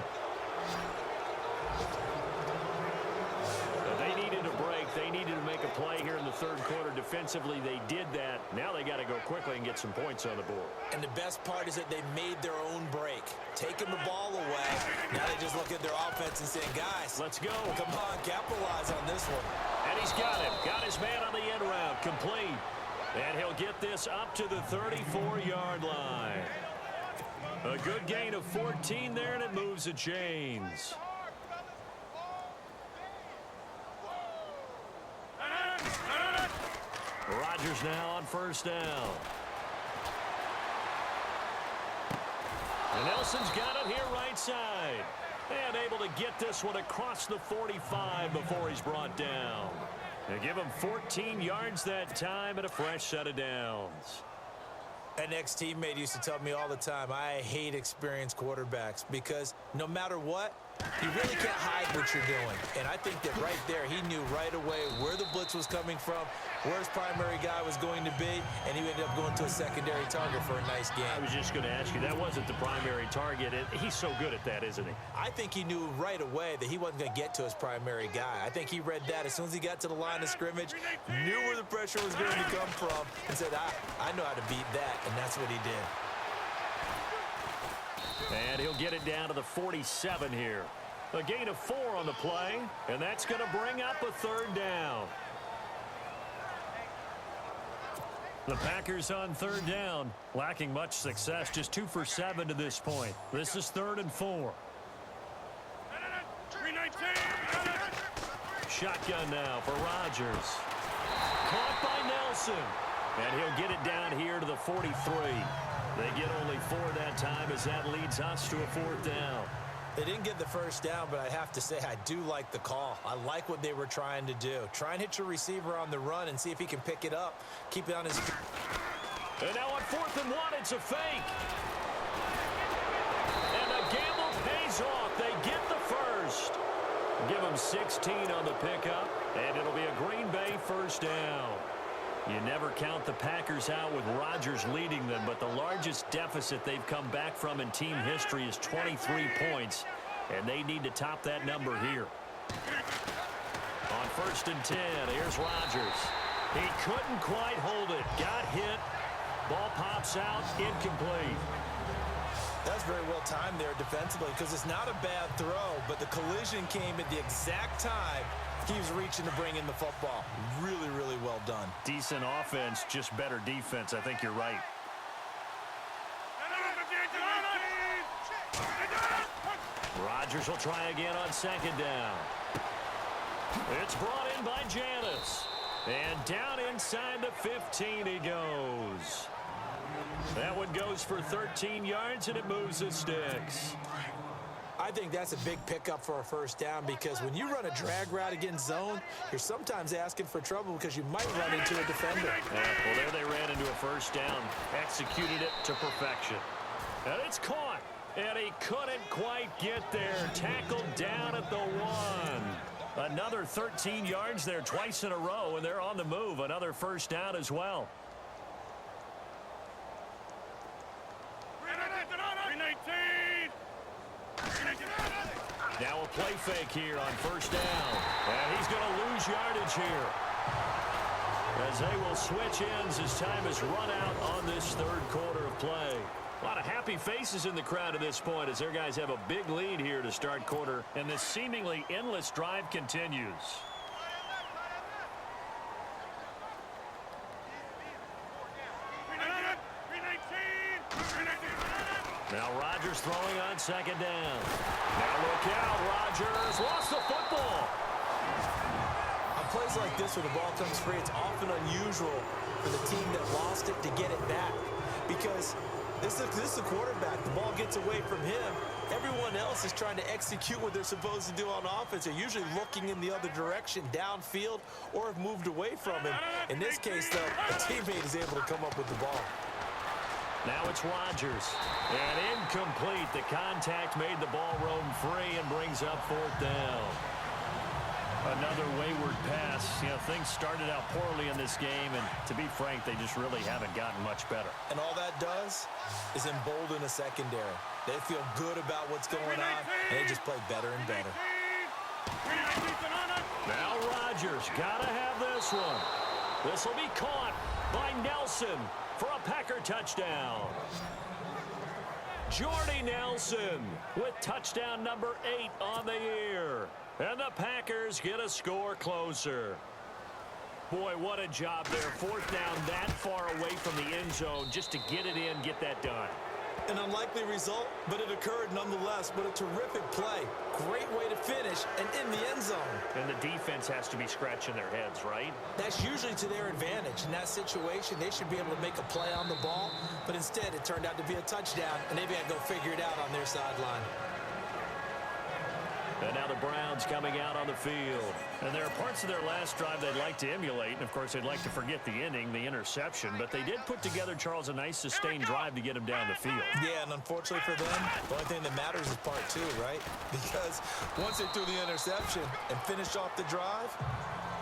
They needed a break. They needed to make a play here in the third quarter. Defensively, they did that. Now they got to go quickly and get some points on the board. And the best part is that they made their own break. Taking the ball away. Now they just look at their offense and saying, guys, let's go. Come on, capitalize on this one. And he's got him. Got his man on the end route. Complete. And he'll get this up to the 34-yard line. A good gain of 14 there, and it moves the chains. Rodgers now on first down. And Nelson's got it here right side. And able to get this one across the 45 before he's brought down. They give him 14 yards that time and a fresh set of downs. An ex-teammate used to tell me all the time, I hate experienced quarterbacks because no matter what, you really can't hide what you're doing. And I think that right there, he knew right away where the blitz was coming from, where his primary guy was going to be, and he ended up going to a secondary target for a nice game. I was just going to ask you, that wasn't the primary target. He's so good at that, isn't he? I think he knew right away that he wasn't going to get to his primary guy. I think he read that as soon as he got to the line of scrimmage, knew where the pressure was going to come from, and said, I know how to beat that, and that's what he did. And he'll get it down to the 47 here. A gain of 4 on the play, and that's going to bring up a third down. The Packers on third down, lacking much success, just 2 for 7 to this point. This is 3rd and 4. Shotgun now for Rodgers. Caught by Nelson. And he'll get it down here to the 43. They get only 4 that time as that leads us to a 4th down. They didn't get the first down, but I have to say I do like the call. I like what they were trying to do. Try and hit your receiver on the run and see if he can pick it up. Keep it on his feet. And now on 4th and 1, it's a fake. And the gamble pays off. They get the first. Give them 16 on the pickup, and it'll be a Green Bay first down. You never count the Packers out with Rodgers leading them, but the largest deficit they've come back from in team history is 23 points, and they need to top that number here. On 1st and 10, here's Rodgers. He couldn't quite hold it. Got hit. Ball pops out. Incomplete. That's very well timed there defensively because it's not a bad throw, but the collision came at the exact time he was reaching to bring in the football. Really, really well done. Decent offense, just better defense. I think you're right. Rodgers will try again on 2nd down. It's brought in by Janis. And down inside the 15 he goes. That one goes for 13 yards, and it moves the sticks. I think that's a big pickup for a first down because when you run a drag route against zone, you're sometimes asking for trouble because you might run into a defender. Yeah, well, there they ran into a first down. Executed it to perfection. And it's caught. And he couldn't quite get there. Tackled down at the 1. Another 13 yards there twice in a row, and they're on the move. Another first down as well. Now a play fake here on 1st down. And he's going to lose yardage here. As they will switch ends as time has run out on this 3rd quarter of play. A lot of happy faces in the crowd at this point as their guys have a big lead here to start quarter. And this seemingly endless drive continues. Now Rodgers throwing on 2nd down. Now look out, Rodgers lost the football. On plays like this where the ball comes free, it's often unusual for the team that lost it to get it back. Because this is the quarterback. The ball gets away from him. Everyone else is trying to execute what they're supposed to do on offense. They're usually looking in the other direction, downfield, or have moved away from him. In this case, though, a teammate is able to come up with the ball. Now it's Rodgers. And incomplete. The contact made the ball roam free and brings up 4th down. Another wayward pass. You know, things started out poorly in this game, and to be frank, they just really haven't gotten much better. And all that does is embolden a secondary. They feel good about what's going on, and they just play better and better. Now Rodgers got to have this one. This will be caught by Nelson for a Packer touchdown. Jordy Nelson with touchdown number 8 on the year. And the Packers get a score closer. Boy, what a job there. 4th down that far away from the end zone just to get it in, get that done. An unlikely result, but it occurred nonetheless. But a terrific play. Great way to finish and in the end zone. And the defense has to be scratching their heads, right? That's usually to their advantage. In that situation, they should be able to make a play on the ball. But instead, it turned out to be a touchdown, and they've got to go figure it out on their sideline. And now the Browns coming out on the field. And there are parts of their last drive they'd like to emulate. And, of course, they'd like to forget the ending, the interception. But they did put together, Charles, a nice sustained drive to get him down the field. Yeah, and unfortunately for them, the only thing that matters is part 2, right? Because once they threw the interception and finished off the drive,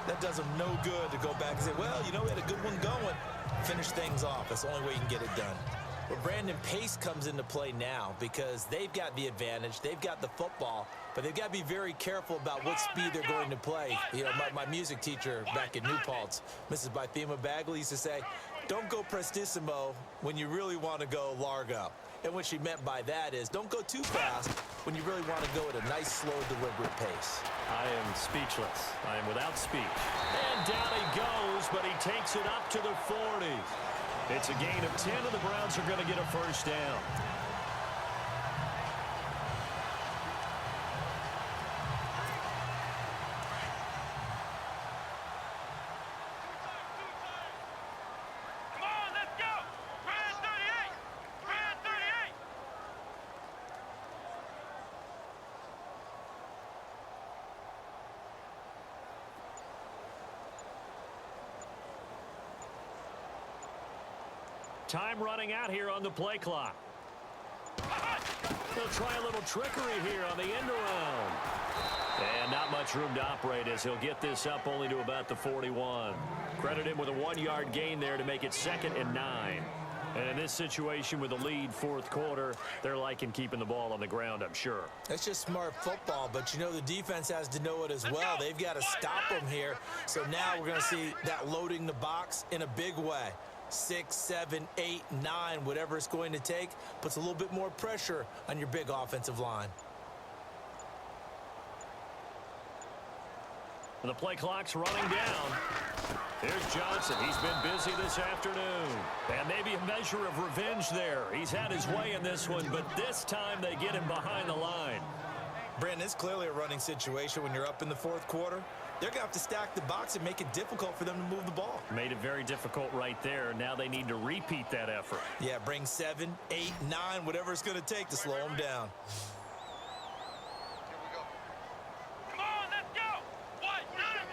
that does them no good to go back and say, well, you know, we had a good one going. Finish things off. That's the only way you can get it done. But Brandon, pace comes into play now because they've got the advantage. They've got the football, but they've got to be very careful about what speed they're going to play. You know, my music teacher back in New Paltz, Mrs. Bythema Bagley, used to say, don't go prestissimo when you really want to go largo. And what she meant by that is don't go too fast when you really want to go at a nice, slow, deliberate pace. I am speechless. I am without speech. And down he goes, but he takes it up to the 40. It's a gain of 10, and the Browns are going to get a first down. Come on, let's go! Brand 38! Brand 38! Time running out here on the play clock. They'll try a little trickery here on the end around. And not much room to operate as he'll get this up only to about the 41. Credit him with a 1-yard gain there to make it 2nd and 9. And in this situation with the lead 4th quarter, they're liking keeping the ball on the ground, I'm sure. That's just smart football, but you know the defense has to know it as well. They've got to stop them here. So now we're going to see that loading the box in a big way. 6, 7, 8, 9, whatever it's going to take, puts a little bit more pressure on your big offensive line. And the play clock's running down. Here's Johnson. He's been busy this afternoon. And maybe a measure of revenge there. He's had his way in this one, but this time they get him behind the line. Brandon, it's clearly a running situation when you're up in the 4th quarter. They're going to have to stack the box and make it difficult for them to move the ball. Made it very difficult right there. Now they need to repeat that effort. Yeah, bring 7, 8, 9, whatever it's going to take to slow them down. Come on, let's go! White, 90!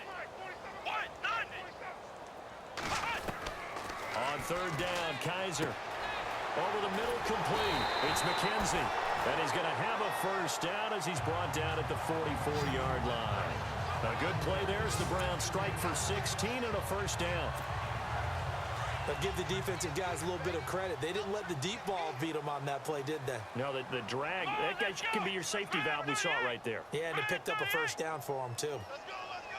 On 3rd down, Kaiser. Over the middle, complete. It's McKenzie. And he's going to have a first down as he's brought down at the 44-yard line. A good play there as the Browns strike for 16 and a first down. But give the defensive guys a little bit of credit. They didn't let the deep ball beat them on that play, did they? No, the drag, that guy can be your safety valve. We saw it right there. Yeah, and they picked up a first down for them, too. Let's go, let's go!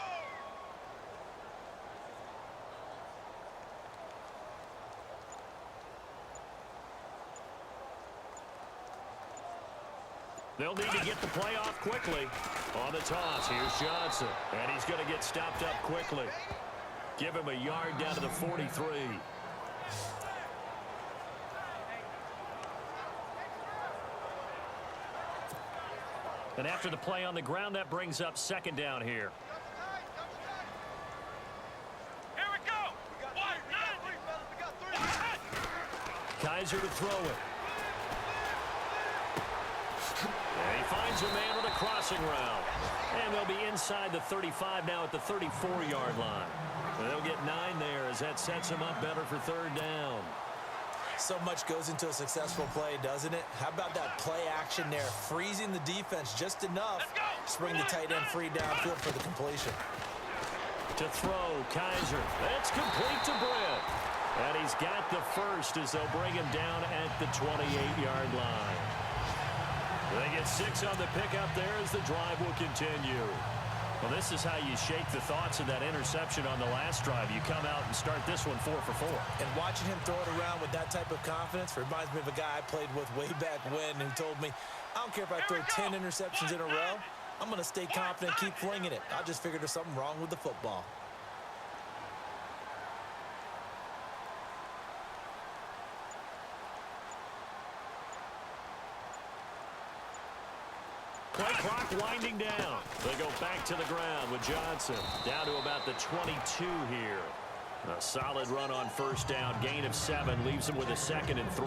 They'll need to get the play off quickly. On the toss, here's Johnson. And he's going to get stopped up quickly. Give him a yard down to the 43. And after the play on the ground, that brings up 2nd down here. Here we go! White, 90! Kaiser to throw it. And he finds a man with a crossing route. And they'll be inside the 35 now at the 34-yard line. And they'll get 9 there as that sets them up better for 3rd down. So much goes into a successful play, doesn't it? How about that play action there? Freezing the defense just enough to bring the tight end free downfield for the completion. To throw, Kaiser. It's complete to Britt. And he's got the first as they'll bring him down at the 28-yard line. They get 6 on the pickup there as the drive will continue. Well, this is how you shake the thoughts of that interception on the last drive. You come out and start this one 4 for 4. And watching him throw it around with that type of confidence reminds me of a guy I played with way back when who told me, I don't care if I throw 10 interceptions in a row. I'm going to stay confident, keep flinging it. I just figured there's something wrong with the football. Play clock winding down. They go back to the ground with Johnson. Down to about the 22 here. A solid run on first down. Gain of 7 leaves them with a 2nd and 3.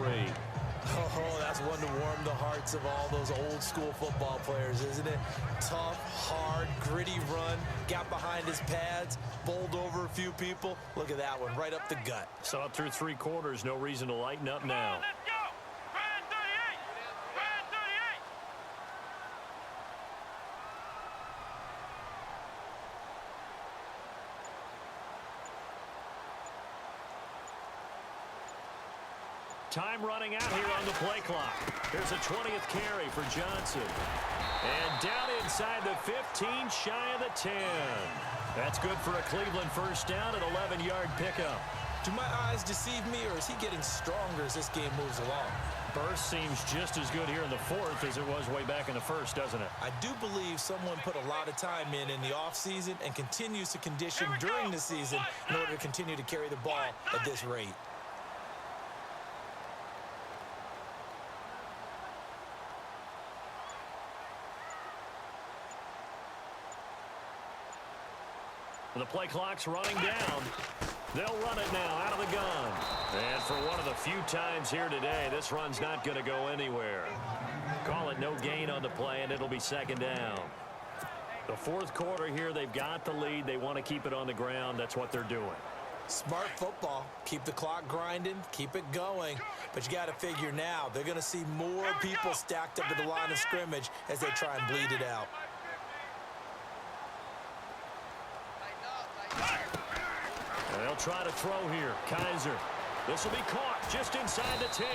Oh, that's one to warm the hearts of all those old school football players, isn't it? Tough, hard, gritty run. Got behind his pads, bowled over a few people. Look at that one, right up the gut. Saw it through 3 quarters. No reason to lighten up now. Let's go. Brand 38. Brand 38. Time running out here on the play clock. Here's a 20th carry for Johnson. And down inside the 15, shy of the 10. That's good for a Cleveland first down, an 11-yard pickup. Do my eyes deceive me, or is he getting stronger as this game moves along? Burst seems just as good here in the 4th as it was way back in the 1st, doesn't it? I do believe someone put a lot of time in the offseason and continues to condition during the season in order to continue to carry the ball at this rate. The play clock's running down. They'll run it now out of the gun. And for one of the few times here today, this run's not going to go anywhere. Call it no gain on the play, and it'll be 2nd down. The 4th quarter here, they've got the lead. They want to keep it on the ground. That's what they're doing. Smart football. Keep the clock grinding. Keep it going. But you got to figure now, they're going to see more people stacked up at the line of scrimmage as they try and bleed it out. They'll try to throw here. Kaiser. This will be caught just inside the 10.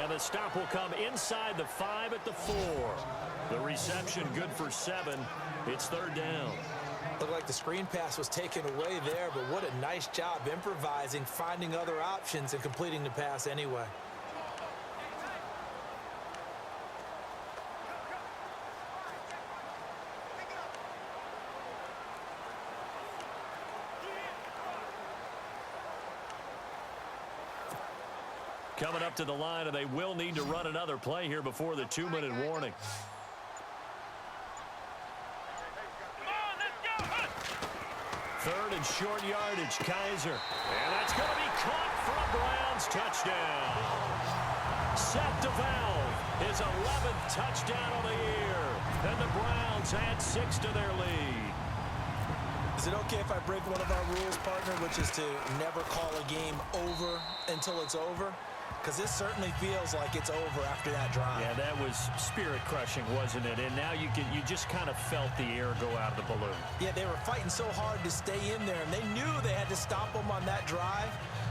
And the stop will come inside the 5 at the 4. The reception good for 7. It's 3rd down. Looked like the screen pass was taken away there, but what a nice job improvising, finding other options, and completing the pass anyway. Coming up to the line, and they will need to run another play here before the 2-minute warning. Come on, let's go. 3rd and short yardage, Kaiser. And that's going to be caught for a Browns touchdown. Seth DeValve, his 11th touchdown of the year. And the Browns add 6 to their lead. Is it okay if I break one of our rules, partner, which is to never call a game over until it's over? Because this certainly feels like it's over after that drive. Yeah, that was spirit-crushing, wasn't it? And now you just kind of felt the air go out of the balloon. Yeah, they were fighting so hard to stay in there, and they knew they had to stop them on that drive.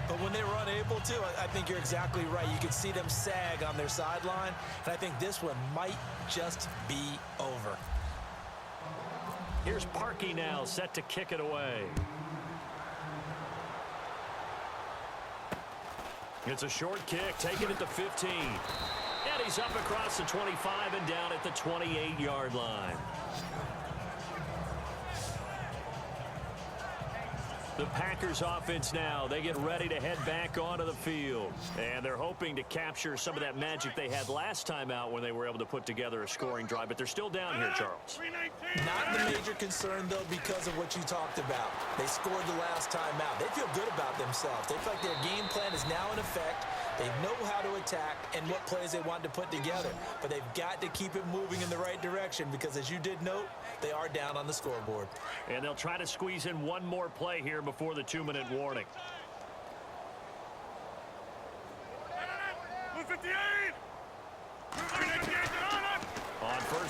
But when they were unable to, I think you're exactly right. You could see them sag on their sideline, and I think this one might just be over. Here's Parkey now, set to kick it away. It's a short kick, taken at the 15. And he's up across the 25 and down at the 28-yard line. The Packers offense now, they get ready to head back onto the field. And they're hoping to capture some of that magic they had last time out when they were able to put together a scoring drive. But they're still down here, Charles. Not the major concern, though, because of what you talked about. They scored the last time out. They feel good about themselves. They feel like their game plan is now in effect. They know how to attack and what plays they want to put together. But they've got to keep it moving in the right direction because, as you did note, they are down on the scoreboard. And they'll try to squeeze in one more play here before the 2-minute warning.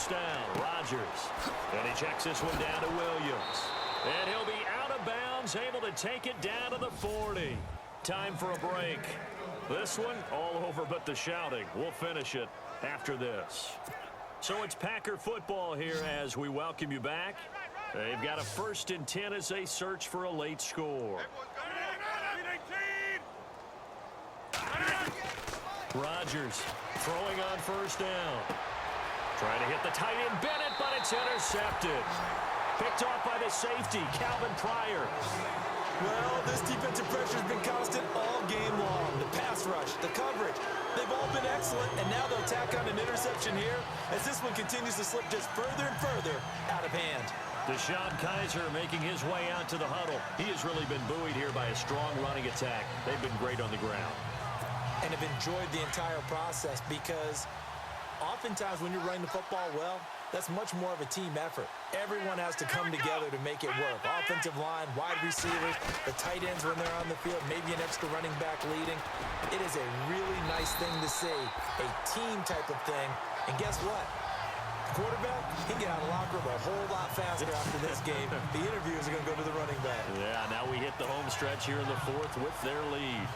first down. Rodgers. And he checks this one down to Williams. And he'll be out of bounds, able to take it down to the 40. Time for a break. This one, all over but the shouting. We'll finish it after this. So it's Packer football here as we welcome you back. They've got a 1st and 10 as they search for a late score. Rodgers throwing on first down. Trying to hit the tight end Bennett, but it's intercepted. Picked off by the safety, Calvin Pryor. Well, this defensive pressure has been constant all game long. The pass rush, the coverage, they've all been excellent, and now they'll tack on an interception here as this one continues to slip just further and further out of hand. Deshaun Kaiser making his way out to the huddle. He has really been buoyed here by a strong running attack. They've been great on the ground. And have enjoyed the entire process because oftentimes when you're running the football well, that's much more of a team effort. Everyone has to come together to make it work. Offensive line, wide receivers, the tight ends when they're on the field, maybe an extra running back leading. It is a really nice thing to see, a team type of thing. And guess what? The quarterback, he can get out of the locker room a whole lot faster after this game. The interviews are going to go to the running back. Yeah, now we hit the home stretch here in the 4th with their lead.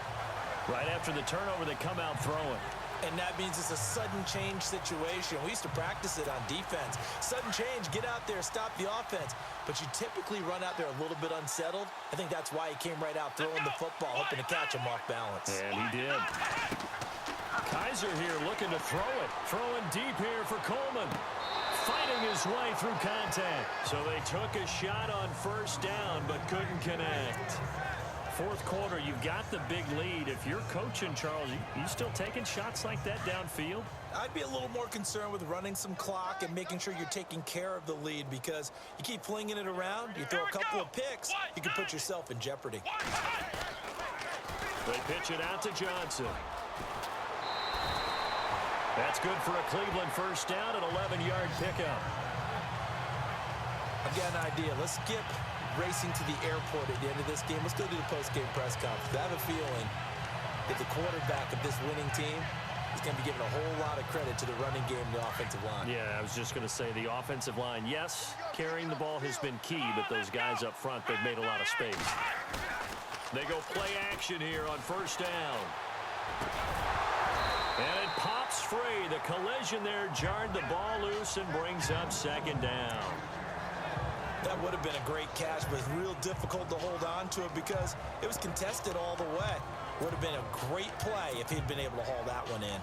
Right after the turnover, they come out throwing. And that means it's a sudden change situation. We used to practice it on defense. Sudden change, get out there, stop the offense. But you typically run out there a little bit unsettled. I think that's why he came right out throwing the football, hoping to catch him off balance. And he did. Kaiser here looking to throw it. Throwing deep here for Coleman. Fighting his way through contact. So they took a shot on first down, but couldn't connect. 4th quarter, you've got the big lead. If you're coaching, Charles, you still taking shots like that downfield? I'd be a little more concerned with running some clock and making sure you're taking care of the lead because you keep flinging it around, you throw a couple of picks, you can put yourself in jeopardy. They pitch it out to Johnson. That's good for a Cleveland first down, an 11-yard pickup. I've got an idea. Let's skip racing to the airport at the end of this game. Let's go to the post-game press conference. I have a feeling that the quarterback of this winning team is going to be given a whole lot of credit to the running game and the offensive line. Yeah, I was just going to say the offensive line, yes, carrying the ball has been key, but those guys up front, they've made a lot of space. They go play action here on first down. And it pops free. The collision there jarred the ball loose and brings up second down. That would have been a great catch, but it's real difficult to hold on to it because it was contested all the way. Would have been a great play if he'd been able to haul that one in.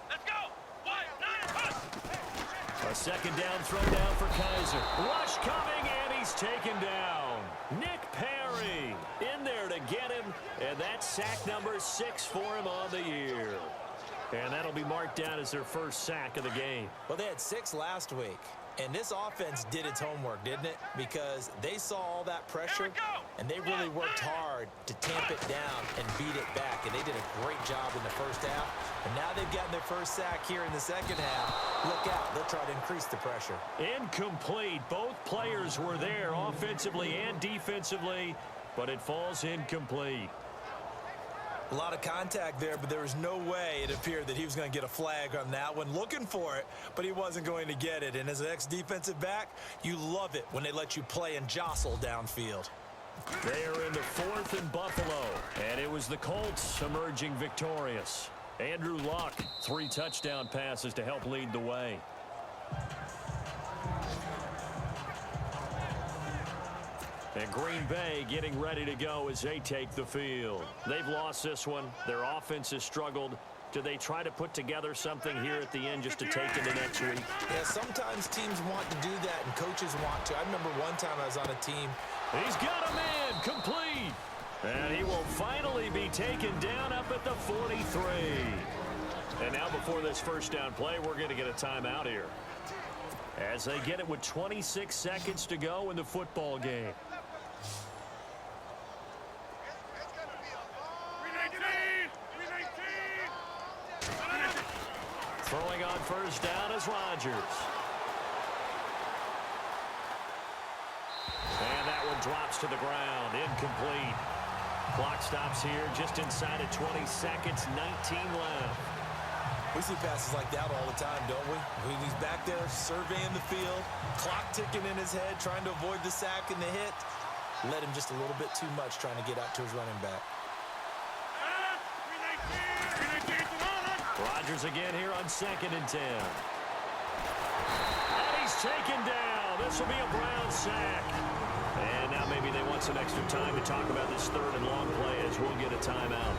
Let's go. A second down throw down for Kaiser. Rush coming, and he's taken down. Nick Perry in there to get him, and that's sack number 6 for him on the year. And that'll be marked down as their first sack of the game. Well, they had 6 last week, and this offense did its homework, didn't it? Because they saw all that pressure, and they really worked hard to tamp it down and beat it back, and they did a great job in the first half. And now they've gotten their first sack here in the second half. Look out, they'll try to increase the pressure. Incomplete. Both players were there offensively and defensively, but it falls incomplete. A lot of contact there, but there was no way it appeared that he was going to get a flag on that one. Looking for it, but he wasn't going to get it. And as an ex-defensive back, you love it when they let you play and jostle downfield. They are in the 4th and Buffalo, and it was the Colts emerging victorious. Andrew Luck, 3 touchdown passes to help lead the way. And Green Bay getting ready to go as they take the field. They've lost this one. Their offense has struggled. Do they try to put together something here at the end just to take into next week? Yeah, sometimes teams want to do that and coaches want to. I remember one time I was on a team. He's got a man, complete. And he will finally be taken down up at the 43. And now before this first down play, we're going to get a timeout here. As they get it with 26 seconds to go in the football game. Throwing on first down is Rodgers. And that that one drops to the ground. Incomplete. Clock stops here just inside of 20 seconds. 19 left. We see passes like that all the time, don't we? When he's back there surveying the field, clock ticking in his head, trying to avoid the sack and the hit. Led him just a little bit too much trying to get out to his running back. Rodgers again here on 2nd and 10. And he's taken down. This will be a Browns sack. And now maybe they want some extra time to talk about this 3rd and long play as we'll get a timeout.